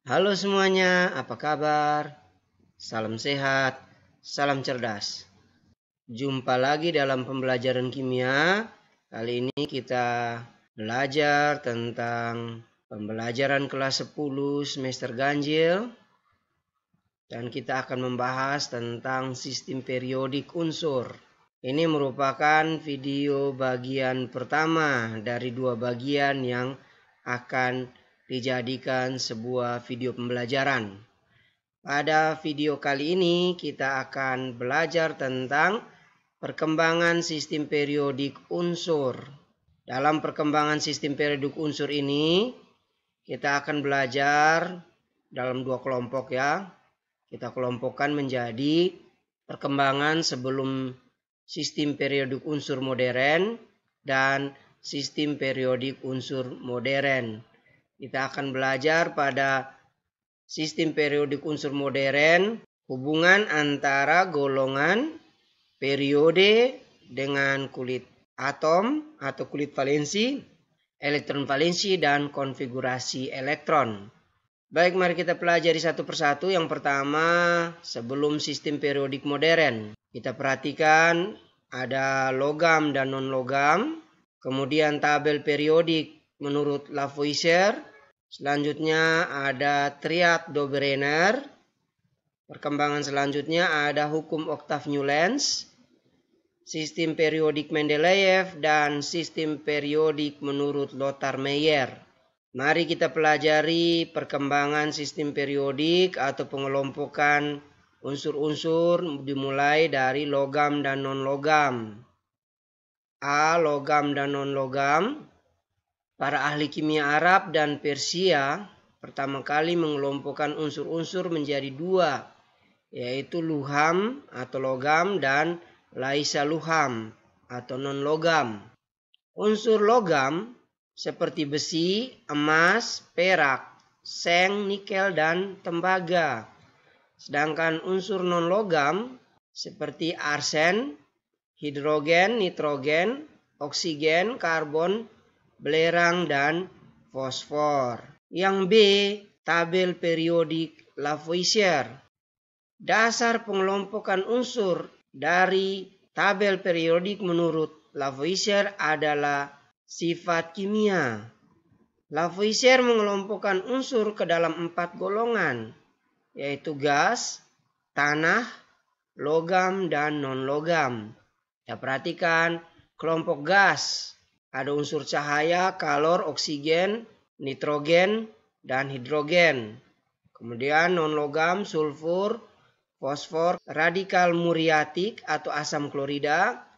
Halo semuanya, apa kabar? Salam sehat, salam cerdas. Jumpa lagi dalam pembelajaran kimia. Kali ini kita belajar tentang pembelajaran kelas 10 semester ganjil. Dan kita akan membahas tentang sistem periodik unsur. Ini merupakan video bagian pertama dari dua bagian yang akan dijadikan sebuah video pembelajaran. Pada video kali ini kita akan belajar tentang perkembangan sistem periodik unsur. Dalam perkembangan sistem periodik unsur ini kita akan belajar dalam dua kelompok ya. Kita kelompokkan menjadi perkembangan sebelum sistem periodik unsur modern dan sistem periodik unsur modern. Kita akan belajar pada sistem periodik unsur modern, hubungan antara golongan periode dengan kulit atom atau kulit valensi, elektron valensi, dan konfigurasi elektron. Baik, mari kita pelajari satu persatu. Yang pertama, sebelum sistem periodik modern. Kita perhatikan ada logam dan non-logam. Kemudian tabel periodik menurut Lavoisier. Selanjutnya ada triad Dobereiner. Perkembangan selanjutnya ada hukum oktav Newlands, sistem periodik Mendeleev, dan sistem periodik menurut Lothar Meyer. Mari kita pelajari perkembangan sistem periodik atau pengelompokan unsur-unsur dimulai dari logam dan non-logam. A. Logam dan non-logam. Para ahli kimia Arab dan Persia pertama kali mengelompokkan unsur-unsur menjadi dua, yaitu luham atau logam dan laisa luham atau non-logam. Unsur logam seperti besi, emas, perak, seng, nikel, dan tembaga. Sedangkan unsur non-logam seperti arsen, hidrogen, nitrogen, oksigen, karbon, belerang, dan fosfor. Yang B, tabel periodik Lavoisier. Dasar pengelompokan unsur dari tabel periodik menurut Lavoisier adalah sifat kimia. Lavoisier mengelompokkan unsur ke dalam 4 golongan, yaitu gas, tanah, logam, dan non-logam. Ya, perhatikan kelompok gas. Ada unsur cahaya, kalor, oksigen, nitrogen, dan hidrogen. Kemudian non-logam, sulfur, fosfor, radikal muriatik atau asam klorida,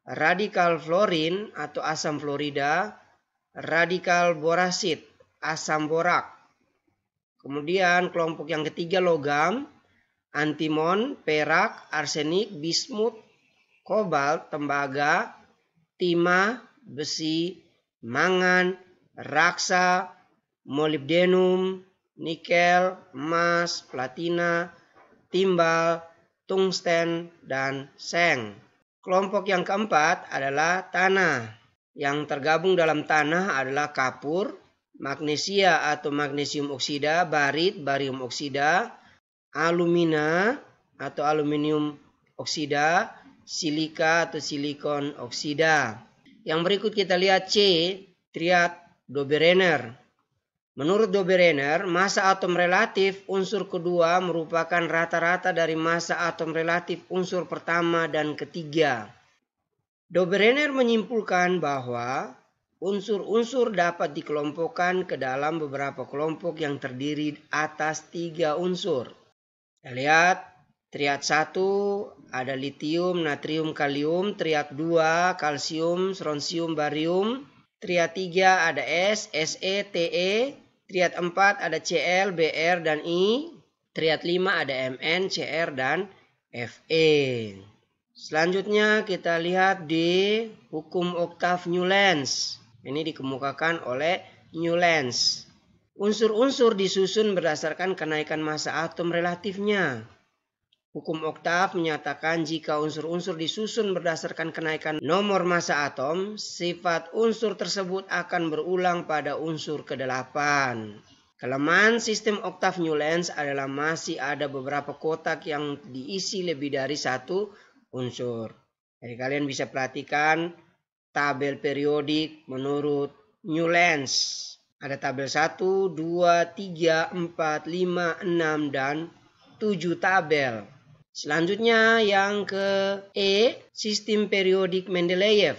radikal fluorin atau asam fluorida, radikal borasit, asam borak. Kemudian kelompok yang ketiga logam, antimon, perak, arsenik, bismut, kobalt, tembaga, timah, besi, mangan, raksa, molibdenum, nikel, emas, platina, timbal, tungsten, dan seng. Kelompok yang keempat adalah tanah. Yang tergabung dalam tanah adalah kapur, magnesia atau magnesium oksida, barit, barium oksida, alumina atau aluminium oksida, silika atau silikon oksida. Yang berikut kita lihat C, triad Dobereiner. Menurut Dobereiner, massa atom relatif unsur kedua merupakan rata-rata dari massa atom relatif unsur pertama dan ketiga. Dobereiner menyimpulkan bahwa unsur-unsur dapat dikelompokkan ke dalam beberapa kelompok yang terdiri atas 3 unsur. Kita lihat triad 1 ada litium, natrium, kalium. Triad 2 kalsium, strontium, barium. Triad 3 ada S, Se, Te. Triad 4 ada Cl, Br, dan I. Triad 5 ada Mn, Cr, dan Fe. Selanjutnya kita lihat di hukum oktav Newlands. Ini dikemukakan oleh Newlands. Unsur-unsur disusun berdasarkan kenaikan massa atom relatifnya. Hukum oktav menyatakan jika unsur-unsur disusun berdasarkan kenaikan nomor massa atom, sifat unsur tersebut akan berulang pada unsur ke-8. Kelemahan sistem oktav Newlands adalah masih ada beberapa kotak yang diisi lebih dari satu unsur. Jadi kalian bisa perhatikan tabel periodik menurut Newlands. Ada tabel 1, 2, 3, 4, 5, 6, dan 7 tabel. Selanjutnya yang ke E, sistem periodik Mendeleev.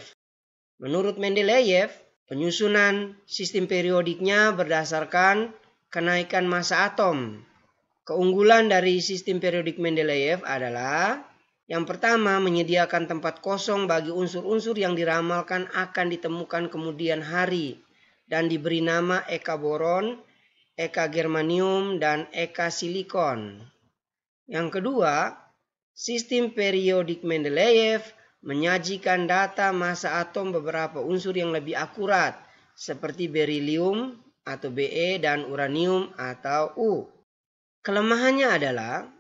Menurut Mendeleev, penyusunan sistem periodiknya berdasarkan kenaikan massa atom. Keunggulan dari sistem periodik Mendeleev adalah yang pertama, menyediakan tempat kosong bagi unsur-unsur yang diramalkan akan ditemukan kemudian hari dan diberi nama eka boron, eka germanium, dan eka silikon. Yang kedua, sistem periodik Mendeleev menyajikan data massa atom beberapa unsur yang lebih akurat seperti berilium atau Be dan uranium atau U. Kelemahannya adalah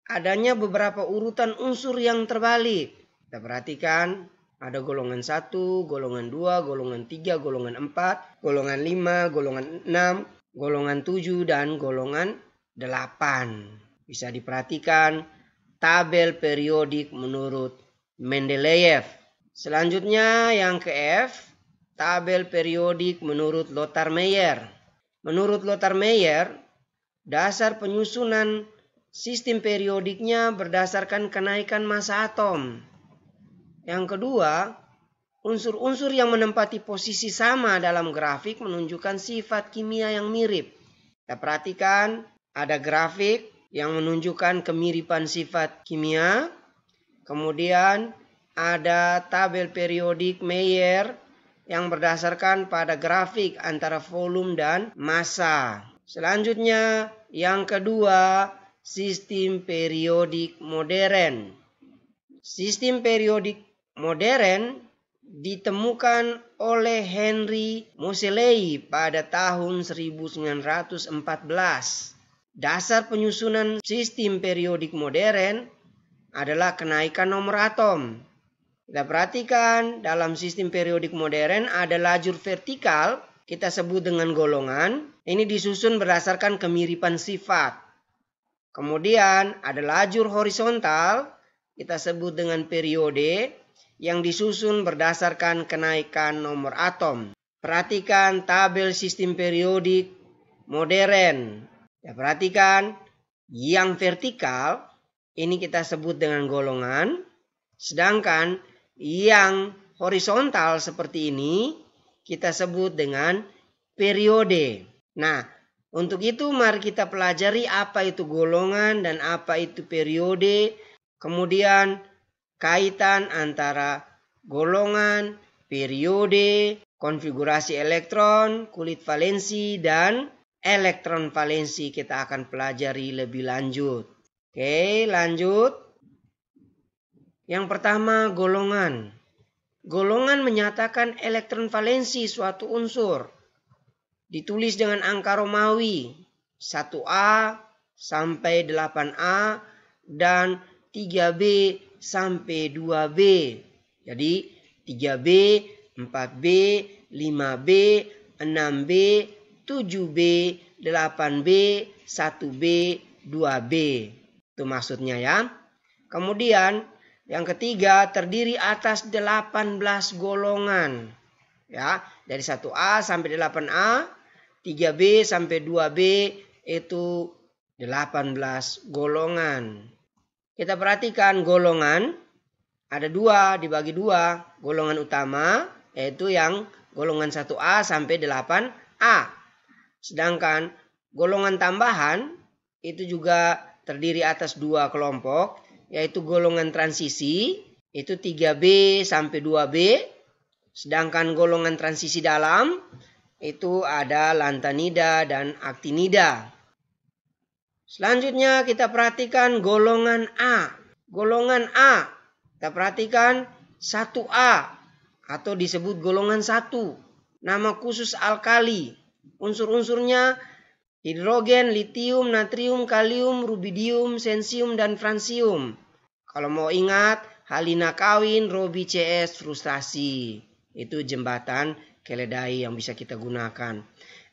adanya beberapa urutan unsur yang terbalik. Kita perhatikan ada golongan 1, golongan 2, golongan 3, golongan 4, golongan 5, golongan 6, golongan 7, dan golongan 8. Bisa diperhatikan tabel periodik menurut Mendeleev. Selanjutnya yang ke F, tabel periodik menurut Lothar Meyer. Menurut Lothar Meyer, dasar penyusunan sistem periodiknya berdasarkan kenaikan massa atom. Yang kedua, unsur-unsur yang menempati posisi sama dalam grafik menunjukkan sifat kimia yang mirip. Kita perhatikan ada grafik yang menunjukkan kemiripan sifat kimia. Kemudian ada tabel periodik Meyer yang berdasarkan pada grafik antara volume dan massa. Selanjutnya yang kedua, sistem periodik modern. Sistem periodik modern ditemukan oleh Henry Moseley pada tahun 1914. Dasar penyusunan sistem periodik modern adalah kenaikan nomor atom. Kita perhatikan dalam sistem periodik modern ada lajur vertikal, kita sebut dengan golongan. Ini disusun berdasarkan kemiripan sifat. Kemudian ada lajur horizontal, kita sebut dengan periode, yang disusun berdasarkan kenaikan nomor atom. Perhatikan tabel sistem periodik modern. Ya, perhatikan yang vertikal, ini kita sebut dengan golongan. Sedangkan yang horizontal seperti ini kita sebut dengan periode. Nah, untuk itu mari kita pelajari apa itu golongan dan apa itu periode. Kemudian kaitan antara golongan, periode, konfigurasi elektron, kulit valensi, dan elektron valensi kita akan pelajari lebih lanjut. Oke, lanjut. Yang pertama, golongan. Golongan menyatakan elektron valensi suatu unsur. Ditulis dengan angka Romawi 1A sampai 8A dan 3B sampai 2B. Jadi 3B, 4B, 5B, 6B, 7B, 8B, 1B, 2B. Itu maksudnya ya. Kemudian yang ketiga terdiri atas 18 golongan. Ya, dari 1A sampai 8A, 3B sampai 2B itu 18 golongan. Kita perhatikan golongan ada dua, dibagi dua. Golongan utama yaitu yang golongan 1A sampai 8A. Sedangkan golongan tambahan itu juga terdiri atas dua kelompok, yaitu golongan transisi, itu 3B sampai 2B. Sedangkan golongan transisi dalam, itu ada lantanida dan aktinida. Selanjutnya kita perhatikan golongan A. Golongan A, kita perhatikan 1A, atau disebut golongan 1. Nama khusus alkali. Unsur-unsurnya hidrogen, litium, natrium, kalium, rubidium, sensium, dan fransium. Kalau mau ingat, halina kawin, Robi CS, frustasi. Itu jembatan keledai yang bisa kita gunakan.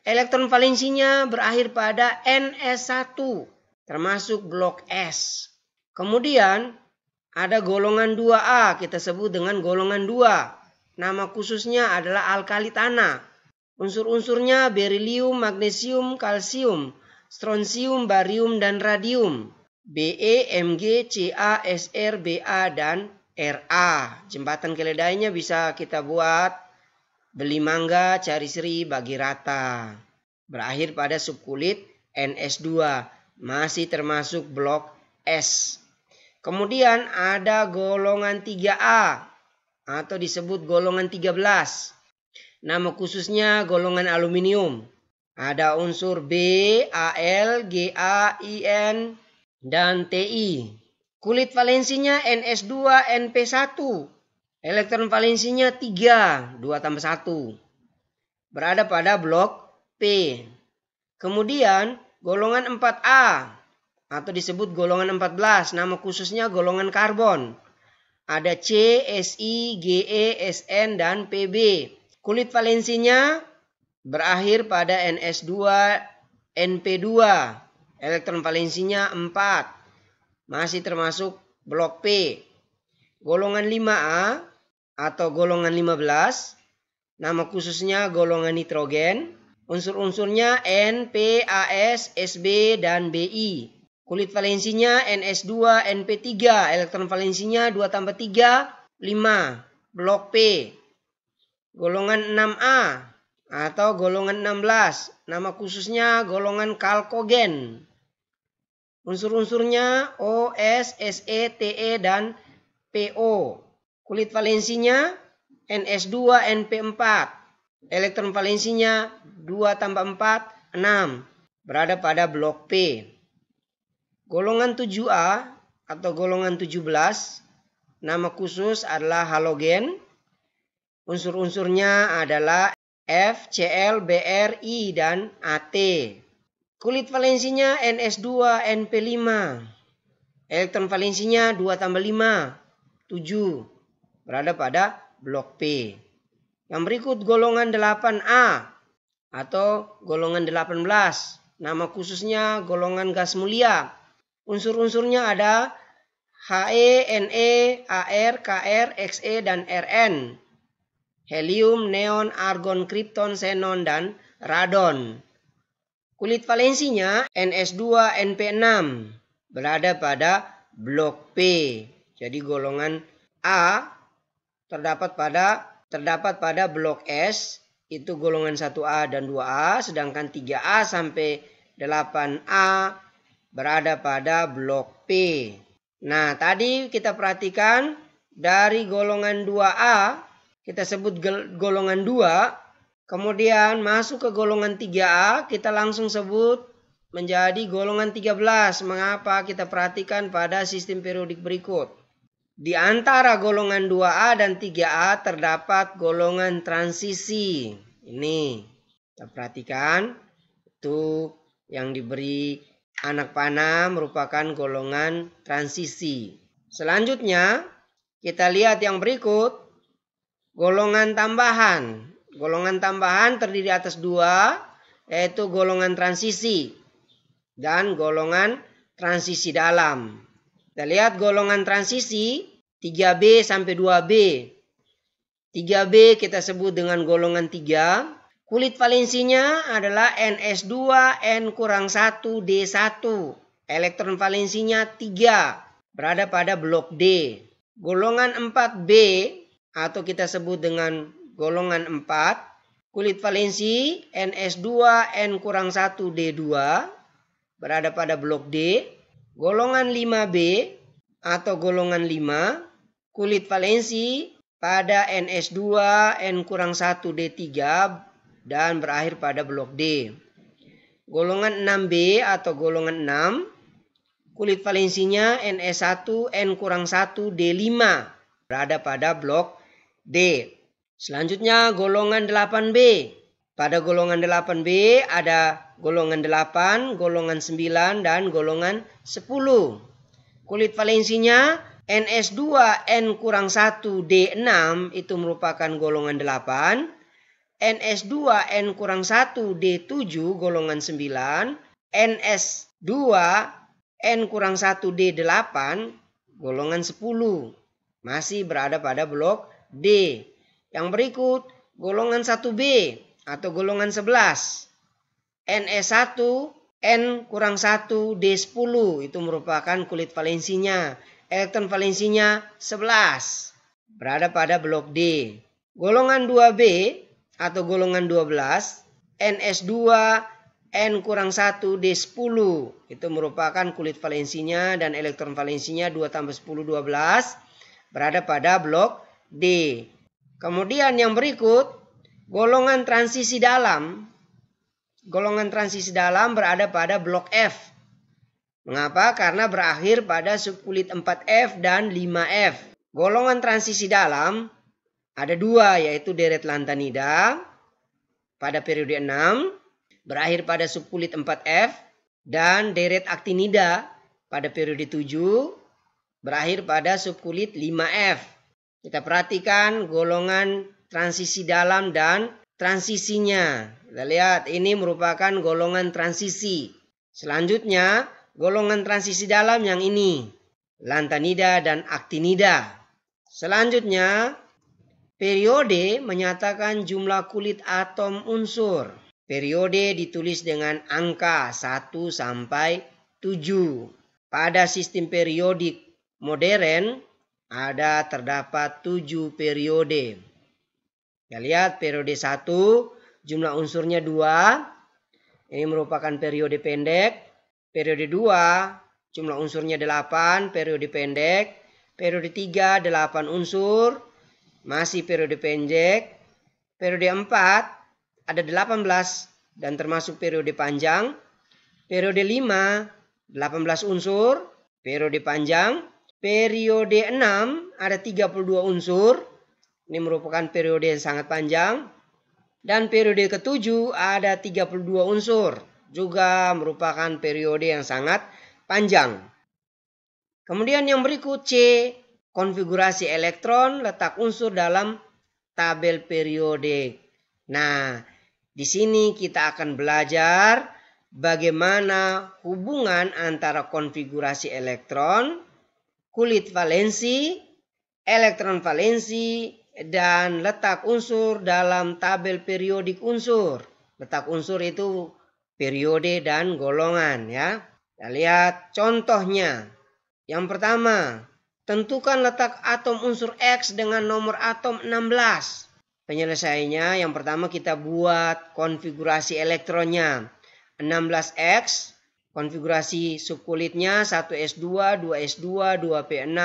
elektron valensinya berakhir pada NS1, termasuk blok S. Kemudian ada golongan 2A, kita sebut dengan golongan 2. Nama khususnya adalah alkali tanah. Unsur-unsurnya berilium, magnesium, kalsium, strontium, barium, dan radium. Be, Mg, Ca, Sr, Ba, dan Ra. Jembatan keledainya bisa kita buat beli mangga, cari seri, bagi rata. Berakhir pada subkulit NS2. Masih termasuk blok S. Kemudian ada golongan 3A atau disebut golongan 13. Nama khususnya golongan aluminium. Ada unsur B, Al, Ga, In, dan Ti. Kulit valensinya NS2, NP1. Elektron valensinya 3, 2 tambah 1. Berada pada blok P. Kemudian golongan 4A atau disebut golongan 14. Nama khususnya golongan karbon. Ada C, Si, Ge, Sn, dan Pb. Kulit valensinya berakhir pada NS2, NP2. Elektron valensinya 4. Masih termasuk blok P. Golongan 5A atau golongan 15. Nama khususnya golongan nitrogen. Unsur-unsurnya N, P, As, Sb, dan Bi. Kulit valensinya NS2, NP3. Elektron valensinya 2 tambah 3, 5. Blok P. Golongan 6A atau golongan 16. Nama khususnya golongan kalkogen. Unsur-unsurnya O, S, Se, Te, dan Po. Kulit valensinya NS2, NP4. Elektron valensinya 2 tambah 4, 6. Berada pada blok P. Golongan 7A atau golongan 17. Nama khusus adalah halogen. Unsur-unsurnya adalah F, Cl, Br, I, dan At. Kulit valensinya NS2, NP5. Elektron valensinya 2 tambah 5, 7. Berada pada blok P. Yang berikut golongan 8A atau golongan 18. Nama khususnya golongan gas mulia. Unsur-unsurnya ada He, Ne, Ar, Kr, Xe, dan Rn. Helium, neon, argon, krypton, xenon, dan radon. Kulit valensinya NS2, NP6. Berada pada blok P. Jadi golongan A terdapat pada blok S. Itu golongan 1A dan 2A. Sedangkan 3A sampai 8A berada pada blok P. Nah, tadi kita perhatikan dari golongan 2A. Kita sebut golongan 2. Kemudian masuk ke golongan 3A, kita langsung sebut menjadi golongan 13. Mengapa? Kita perhatikan pada sistem periodik berikut. Di antara golongan 2A dan 3A terdapat golongan transisi. Ini, kita perhatikan. Itu yang diberi anak panah merupakan golongan transisi. Selanjutnya, kita lihat yang berikut. Golongan tambahan. Golongan tambahan terdiri atas 2, yaitu golongan transisi dan golongan transisi dalam. Kita lihat golongan transisi 3B sampai 2B. 3B kita sebut dengan golongan 3. Kulit valensinya adalah NS2, N-1, D1. Elektron valensinya 3. Berada pada blok D. Golongan 4B atau kita sebut dengan golongan 4, kulit valensi NS2, N-1, D2, berada pada blok D. Golongan 5B atau golongan 5, kulit valensi pada NS2, N-1, D3, dan berakhir pada blok D. Golongan 6B atau golongan 6, kulit valensinya NS1, N-1, D5, berada pada blok D. Selanjutnya golongan 8B. Pada golongan 8B ada golongan 8, golongan 9, dan golongan 10. Kulit valensinya NS2, N-1, D6 itu merupakan golongan 8. NS2 N kurang 1 D7 golongan 9, NS2 N kurang 1 D8 golongan 10. Masih berada pada blok D. Yang berikut golongan 1B atau golongan 11. NS1 N kurang 1 D10 itu merupakan kulit valensinya. Elektron valensinya 11. Berada pada blok D. Golongan 2B atau golongan 12. NS2 N kurang 1 D10 itu merupakan kulit valensinya dan elektron valensinya 2 tambah 10 12. Berada pada blok D. Kemudian yang berikut golongan transisi dalam. Golongan transisi dalam berada pada blok F. Mengapa? Karena berakhir pada subkulit 4F dan 5F. Golongan transisi dalam ada dua, yaitu deret lantanida pada periode 6, berakhir pada subkulit 4F, dan deret aktinida pada periode 7, berakhir pada subkulit 5F. Kita perhatikan golongan transisi dalam dan transisinya. Kita lihat ini merupakan golongan transisi. Selanjutnya golongan transisi dalam yang ini, lantanida dan aktinida. Selanjutnya periode menyatakan jumlah kulit atom unsur. Periode ditulis dengan angka 1 sampai 7. Pada sistem periodik modern terdapat 7 periode. Kita lihat periode 1 jumlah unsurnya 2. Ini merupakan periode pendek. Periode 2 jumlah unsurnya 8, periode pendek. Periode 3 8 unsur, masih periode pendek. Periode 4 ada 18 dan termasuk periode panjang. Periode 5 18 unsur, periode panjang. Periode 6 ada 32 unsur. Ini merupakan periode yang sangat panjang. Dan periode ke-7 ada 32 unsur. Juga merupakan periode yang sangat panjang. Kemudian yang berikut C. Konfigurasi elektron letak unsur dalam tabel periodik. Nah, di sini kita akan belajar bagaimana hubungan antara konfigurasi elektron, kulit valensi, elektron valensi, dan letak unsur dalam tabel periodik unsur. Letak unsur itu periode dan golongan ya. Kita lihat contohnya. Yang pertama, tentukan letak atom unsur X dengan nomor atom 16. Penyelesaiannya yang pertama kita buat konfigurasi elektronnya. 16X, konfigurasi subkulitnya 1S2, 2S2, 2P6,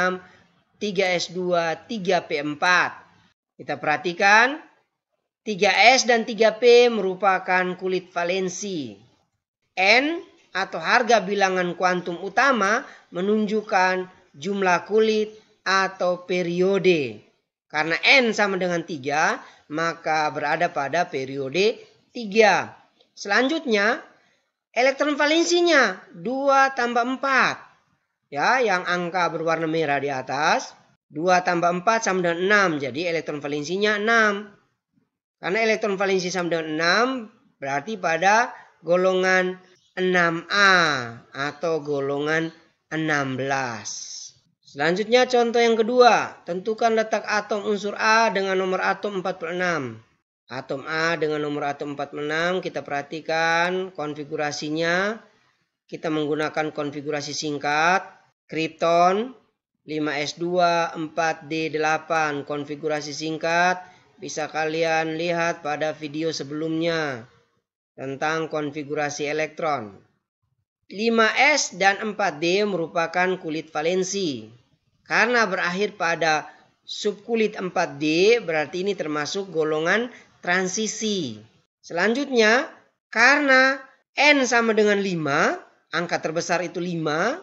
3S2, 3P4. Kita perhatikan 3S dan 3P merupakan kulit valensi. N atau harga bilangan kuantum utama menunjukkan jumlah kulit atau periode. Karena N sama dengan 3, maka berada pada periode 3. Selanjutnya, elektron valensinya 2 tambah 4. Ya, yang angka berwarna merah di atas. 2 tambah 4 sama dengan 6. Jadi elektron valensinya 6. Karena elektron valensi sama dengan 6, berarti pada golongan 6A atau golongan 16. Selanjutnya contoh yang kedua. Tentukan letak atom unsur A dengan nomor atom 46. Atom A dengan nomor atom 46. Kita perhatikan konfigurasinya. Kita menggunakan konfigurasi singkat. Kripton 5S2 4D8. Konfigurasi singkat. Bisa kalian lihat pada video sebelumnya tentang konfigurasi elektron. 5S dan 4D merupakan kulit valensi. Karena berakhir pada subkulit 4D, berarti ini termasuk golongan transisi. Selanjutnya, karena N sama dengan 5, angka terbesar itu 5,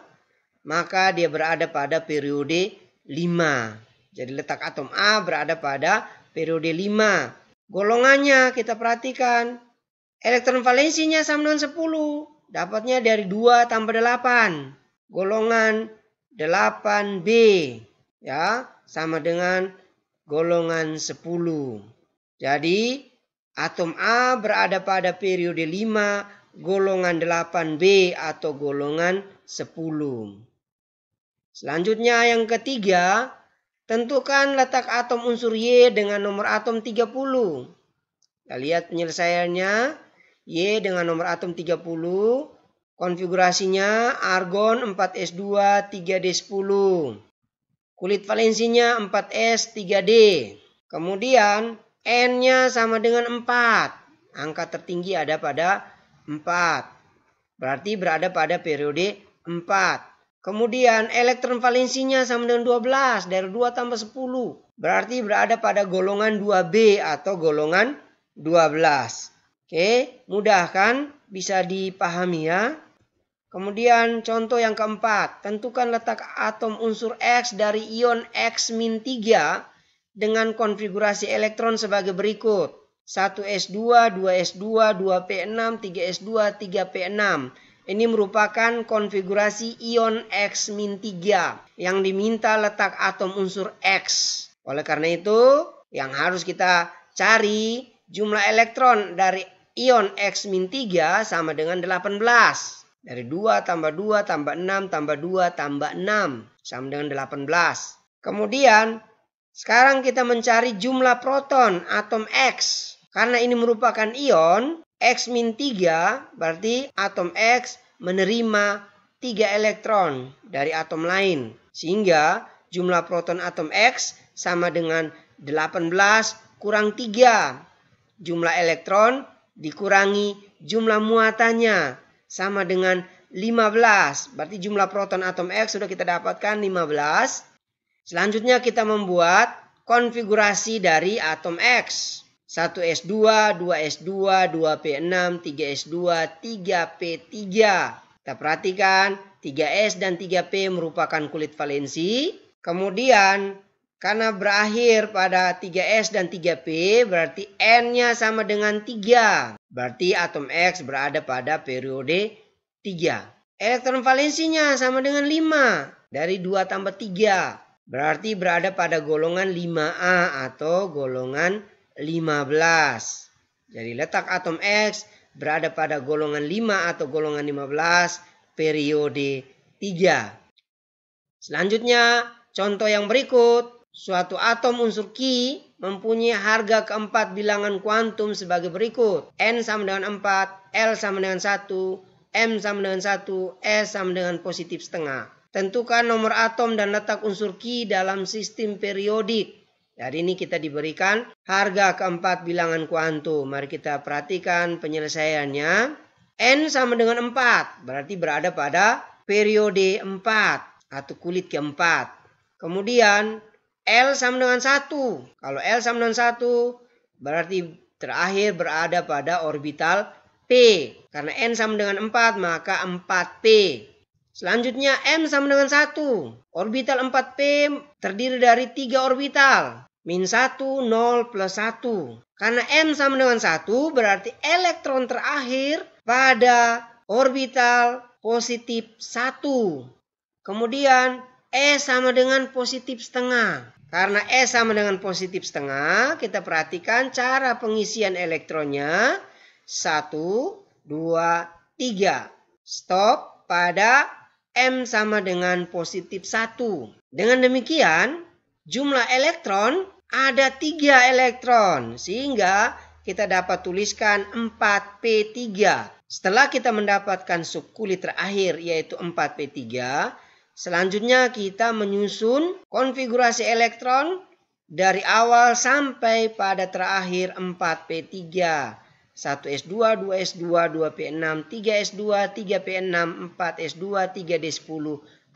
maka dia berada pada periode 5. Jadi letak atom A berada pada periode 5. Golongannya kita perhatikan. Elektron valensinya sama dengan 10. Dapatnya dari 2 tambah 8. Golongan 8B. Ya, sama dengan golongan 10. Jadi Atom A berada pada periode 5, golongan 8B atau golongan 10. Selanjutnya yang ketiga, tentukan letak atom unsur Y dengan nomor atom 30. Kita lihat penyelesaiannya. Y dengan nomor atom 30. Konfigurasinya argon 4s2 3d10. Kulit valensinya 4s 3d. Kemudian N-nya sama dengan 4. Angka tertinggi ada pada 4. Berarti berada pada periode 4. Kemudian elektron valensinya sama dengan 12. Dari 2 tambah 10. Berarti berada pada golongan 2B atau golongan 12. Oke, mudah kan? Bisa dipahami ya. Kemudian contoh yang keempat. Tentukan letak atom unsur X dari ion X-3 dengan konfigurasi elektron sebagai berikut. 1s2, 2s2, 2p6, 3s2, 3p6. Ini merupakan konfigurasi ion X-3 yang diminta letak atom unsur X. Oleh karena itu, yang harus kita cari jumlah elektron dari ion X-3 sama dengan 18. Dari 2 tambah 2 tambah 6 tambah 2 tambah 6 sama dengan 18. Kemudian sekarang kita mencari jumlah proton atom X. Karena ini merupakan ion X-3, berarti atom X menerima 3 elektron dari atom lain. Sehingga jumlah proton atom X sama dengan 18 kurang 3. Jumlah elektron dikurangi jumlah muatannya sama dengan 15. Berarti jumlah proton atom X sudah kita dapatkan 15. Selanjutnya kita membuat konfigurasi dari atom X. 1s2, 2s2, 2p6, 3s2, 3p3. Kita perhatikan 3s dan 3p merupakan kulit valensi. Kemudian karena berakhir pada 3s dan 3p berarti N-nya sama dengan 3. Berarti atom X berada pada periode 3. Elektron valensinya sama dengan 5. Dari 2 tambah 3. Berarti berada pada golongan 5A atau golongan 15. Jadi letak atom X berada pada golongan 5 atau golongan 15 periode 3. Selanjutnya contoh yang berikut. Suatu atom unsur Ki mempunyai harga keempat bilangan kuantum sebagai berikut. N sama dengan 4, L sama dengan 1, M sama dengan 1, S sama dengan positif setengah. Tentukan nomor atom dan letak unsur Ki dalam sistem periodik. Dari ini kita diberikan harga keempat bilangan kuantum. Mari kita perhatikan penyelesaiannya. N sama dengan 4. Berarti berada pada periode 4 atau kulit keempat. Kemudian L sama dengan 1. Kalau L sama dengan 1 berarti terakhir berada pada orbital P. Karena N sama dengan 4 maka 4P. Selanjutnya M sama dengan 1. Orbital 4P terdiri dari 3 orbital. Min 1, 0, plus 1. Karena M sama dengan 1 berarti elektron terakhir pada orbital positif 1. Kemudian E sama dengan positif setengah. Karena E sama dengan positif setengah, kita perhatikan cara pengisian elektronnya. 1, 2, 3. Stop pada M sama dengan positif 1. Dengan demikian, jumlah elektron ada 3 elektron. Sehingga kita dapat tuliskan 4p3. Setelah kita mendapatkan subkulit terakhir yaitu 4p3, selanjutnya kita menyusun konfigurasi elektron dari awal sampai pada terakhir 4p3. 1s2, 2s2, 2p6, 3s2, 3p6, 4s2, 3d10,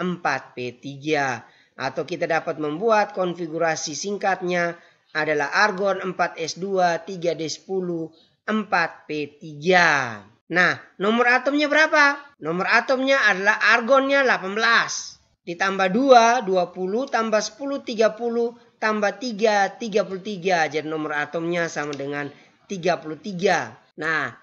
4p3. Atau kita dapat membuat konfigurasi singkatnya adalah argon 4s2, 3d10, 4p3. Nah, nomor atomnya berapa? Nomor atomnya adalah argonnya 18. Ditambah 2, 20, tambah 10, 30, tambah 3, 33. Jadi nomor atomnya sama dengan 33. Nah,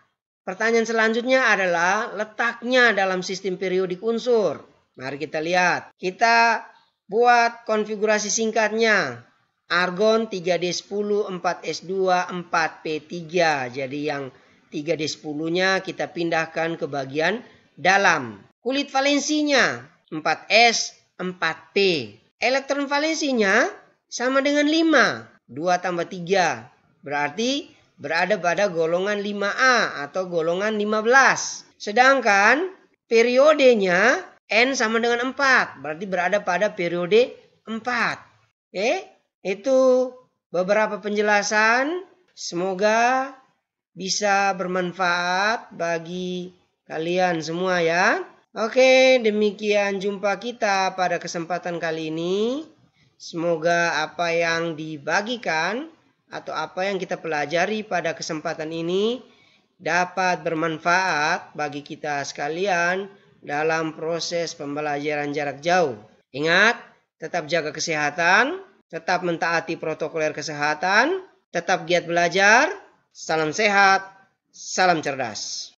pertanyaan selanjutnya adalah letaknya dalam sistem periodik unsur. Mari kita lihat. Kita buat konfigurasi singkatnya. argon 3D10, 4S2, 4P3. Jadi yang 3D10-nya kita pindahkan ke bagian dalam. Kulit valensinya 4S, 4P. Elektron valensinya sama dengan 5. 2 tambah 3. Berarti berada pada golongan 5A atau golongan 15. Sedangkan periodenya N sama dengan 4. Berarti berada pada periode 4. Itu beberapa penjelasan. Semoga bisa bermanfaat bagi kalian semua ya. Oke, demikian jumpa kita pada kesempatan kali ini. Semoga apa yang dibagikan atau apa yang kita pelajari pada kesempatan ini dapat bermanfaat bagi kita sekalian dalam proses pembelajaran jarak jauh. Ingat, tetap jaga kesehatan, tetap mentaati protokol kesehatan, tetap giat belajar. Salam sehat, salam cerdas.